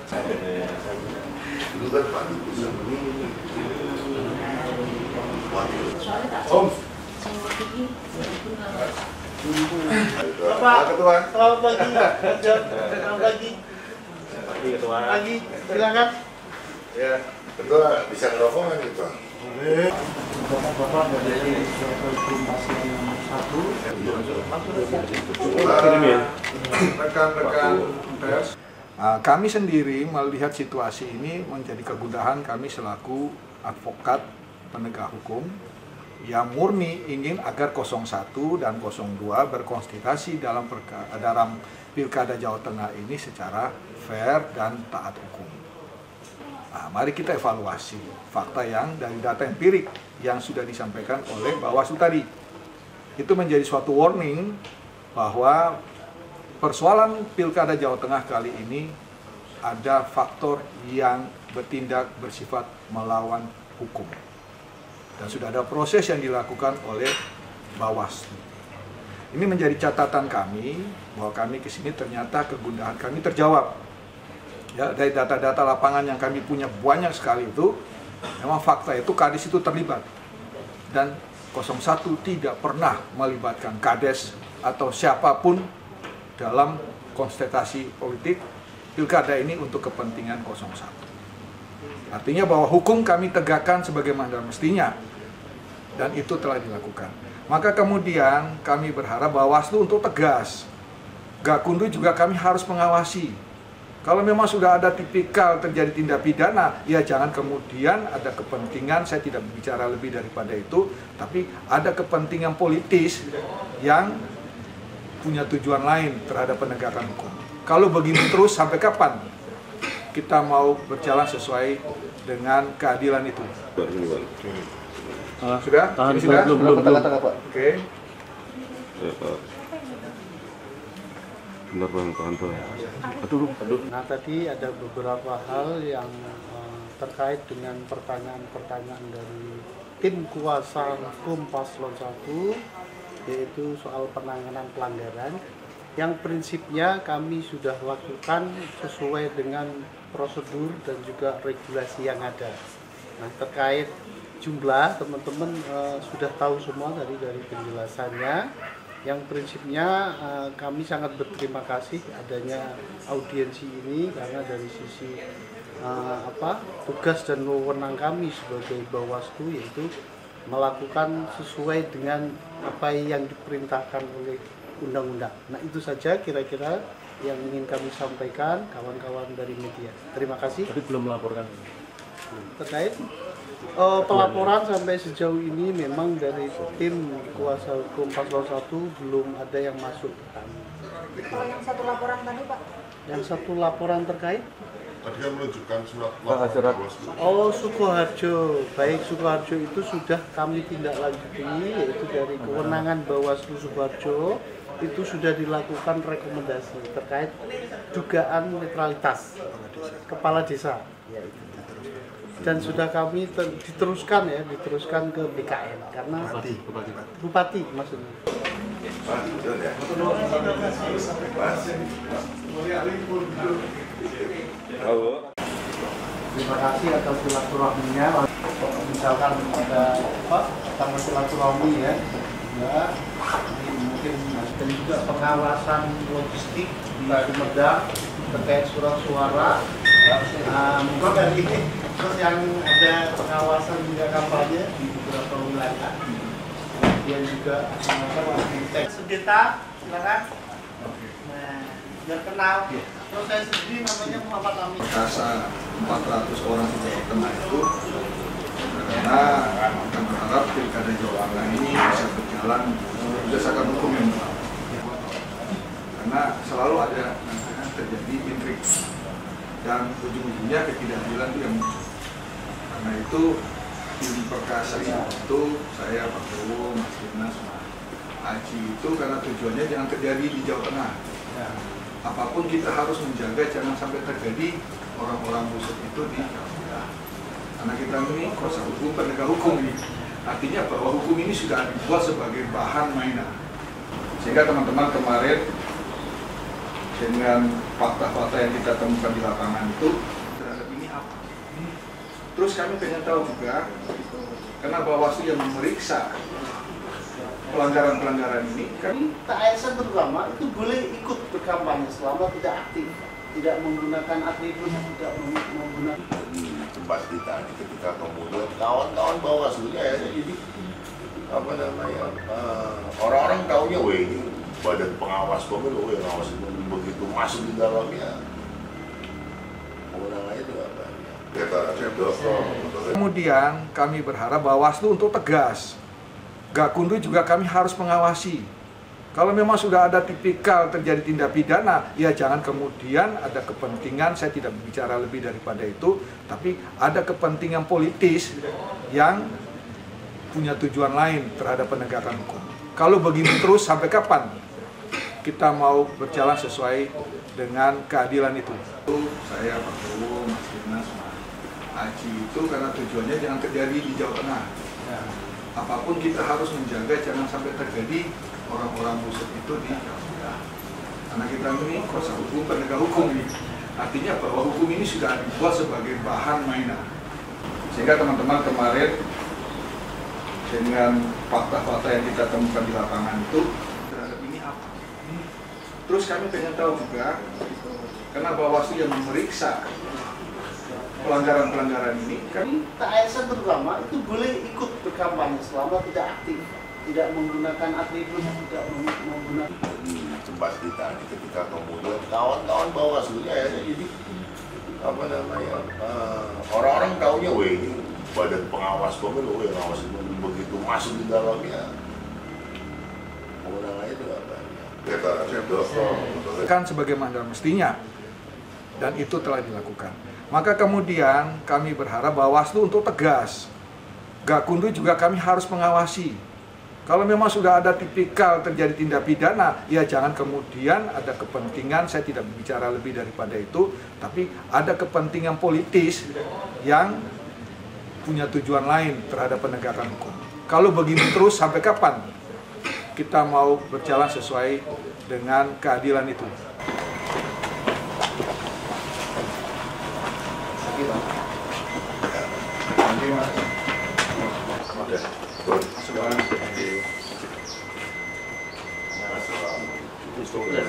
Dulu kan Pak Dulu sama ini. Om. Bapak Ketua. Selamat pagi. Selamat pagi. Pagi Ketua. Pagi. Silakan. Ya, Ketua bisa ngerokok nggak nih Pak? Bapak dari hukum pasien 1. Rekan-rekan pers. Kami sendiri melihat situasi ini menjadi kegundahan kami selaku advokat penegak hukum yang murni ingin agar 01 dan 02 berkonsultasi dalam Pilkada Jawa Tengah ini secara fair dan taat hukum. Nah, mari kita evaluasi fakta yang dari data empirik yang sudah disampaikan oleh Bawaslu tadi. Itu menjadi suatu warning bahwa persoalan Pilkada Jawa Tengah kali ini ada faktor yang bertindak bersifat melawan hukum. Dan sudah ada proses yang dilakukan oleh Bawaslu. Ini menjadi catatan kami bahwa kami ke sini ternyata kegundahan kami terjawab. Ya, dari data-data lapangan yang kami punya banyak sekali itu, memang fakta itu Kades itu terlibat. Dan 01 tidak pernah melibatkan Kades atau siapapun dalam konsultasi politik Pilkada ini untuk kepentingan 01. Artinya bahwa hukum kami tegakkan sebagaimana mestinya, dan itu telah dilakukan. Maka kemudian kami berharap Bawaslu untuk tegas. Gakundu juga kami harus mengawasi. Kalau memang sudah ada tipikal terjadi tindak pidana, ya jangan kemudian ada kepentingan, saya tidak bicara lebih daripada itu, tapi ada kepentingan politis yang punya tujuan lain terhadap penegakan hukum. Kalau begini terus, sampai kapan kita mau berjalan sesuai dengan keadilan itu? Sudah? Ini sudah? Belum. Oke. Benar Bang, tahan. Aduh. Nah, tadi ada beberapa hal yang terkait dengan pertanyaan-pertanyaan dari tim kuasa hukum paslon 1, yaitu soal penanganan pelanggaran yang prinsipnya kami sudah lakukan sesuai dengan prosedur dan juga regulasi yang ada. Nah, terkait jumlah, teman-teman sudah tahu semua tadi dari penjelasannya. Yang prinsipnya kami sangat berterima kasih adanya audiensi ini, karena dari sisi tugas dan wewenang kami sebagai Bawaslu yaitu melakukan sesuai dengan apa yang diperintahkan oleh undang-undang. Nah, itu saja kira-kira yang ingin kami sampaikan kawan-kawan dari media. Terima kasih. Tapi belum melaporkan. Terkait pelaporan sampai sejauh ini memang dari tim kuasa hukum paslon 1 belum ada yang masuk ke kami. Kalau yang satu laporan tadi Pak? Yang satu laporan terkait? Tadi kan menunjukkan surat laporan Bawaslu. Oh, Sukoharjo. Baik, Sukoharjo itu sudah kami tindak lanjuti, yaitu dari kewenangan Bawaslu Sukoharjo itu sudah dilakukan rekomendasi terkait dugaan netralitas kepala desa. Ya, itu. Dan sudah kami diteruskan ke BKN karena Bupati maksudnya. Terima kasih atas silaturahminya. Misalkan ada tanggal silaturahmi ya, mungkin dan juga pengawasan logistik di Sumedang terkait surat suara. Mungkin dari ini terus yang ada pengawasan juga kampanye di beberapa wilayah. Kemudian juga arsitek sengketa, silakan. Nah, biar kenal. Terus saya sendiri namanya Muhammad Amin. Kasa 400 orang di Jawa Tengah itu karena akan berharap Pilkada Jawa Tengah ini bisa berjalan berdasarkan hukum yang berlaku. Karena selalu ada terjadi intrik dan ujung-ujungnya ketidakadilan itu yang muncul. Karena itu tim perkasa itu saya Pak Bowo, Mas Dinas, Aji itu karena tujuannya jangan terjadi di Jawa Tengah. Ya. Apapun kita harus menjaga jangan sampai terjadi orang-orang busuk itu di Jawa Tengah. Karena kita ini kuasa hukum, penegak hukum ini. Artinya bahwa hukum ini sudah dibuat sebagai bahan mainan. Sehingga teman-teman kemarin dengan fakta-fakta yang kita temukan di lapangan itu terhadap ini apa. Terus kami pengen tahu juga, karena Bawaslu yang memeriksa pelanggaran-pelanggaran ini kan ASN terutama itu boleh ikut berkampanye selama tidak aktif, tidak menggunakan atribut, tidak menggunakan di tempat kita ketika kemudian kawan-kawan Bawaslu-nya ya jadi apa namanya orang-orang taunya ini badan pengawas pemilu, pengawas pemilu begitu masuk di dalamnya kewenangannya juga banyak. Kemudian kami berharap Bawaslu untuk tegas. Gakumdu juga kami harus mengawasi. Kalau memang sudah ada tipikal terjadi tindak pidana, ya jangan kemudian ada kepentingan, saya tidak bicara lebih daripada itu, tapi ada kepentingan politis yang punya tujuan lain terhadap penegakan hukum. Kalau begini terus sampai kapan kita mau berjalan sesuai dengan keadilan itu? Saya Pak Bowo, Mas Dinas, Aji itu karena tujuannya jangan terjadi di Jawa Tengah. Ya. Apapun kita harus menjaga jangan sampai terjadi orang-orang busuk itu di Jawa Tengah. Karena kita ini kuasa hukum, penegak hukum ini. Artinya bahwa hukum ini sudah dibuat sebagai bahan mainan. Sehingga teman-teman kemarin dengan fakta-fakta yang kita temukan di lapangan itu terhadap ini apa. Terus kami pengen tahu juga, karena Bawaslu yang memeriksa pelanggaran-pelanggaran ini kan ASN terutama itu boleh ikut berkampanye selama tidak aktif, tidak menggunakan atribut, tidak menggunakan di tempat kita ketika kemudian kawan-kawan Bawaslu-nya ya jadi apa namanya orang-orang taunya ini badan pengawas pemilu, pengawas pemilu begitu masuk di dalamnya kewenangannya juga banyak. Kan sebagaimana mestinya, dan itu telah dilakukan. Maka kemudian kami berharap Bawaslu untuk tegas. Gakumdu juga kami harus mengawasi. Kalau memang sudah ada tipikal terjadi tindak pidana, ya jangan kemudian ada kepentingan, saya tidak bicara lebih daripada itu, tapi ada kepentingan politis yang punya tujuan lain terhadap penegakan hukum. Kalau begini terus sampai kapan kita mau berjalan sesuai dengan keadilan itu? Udah.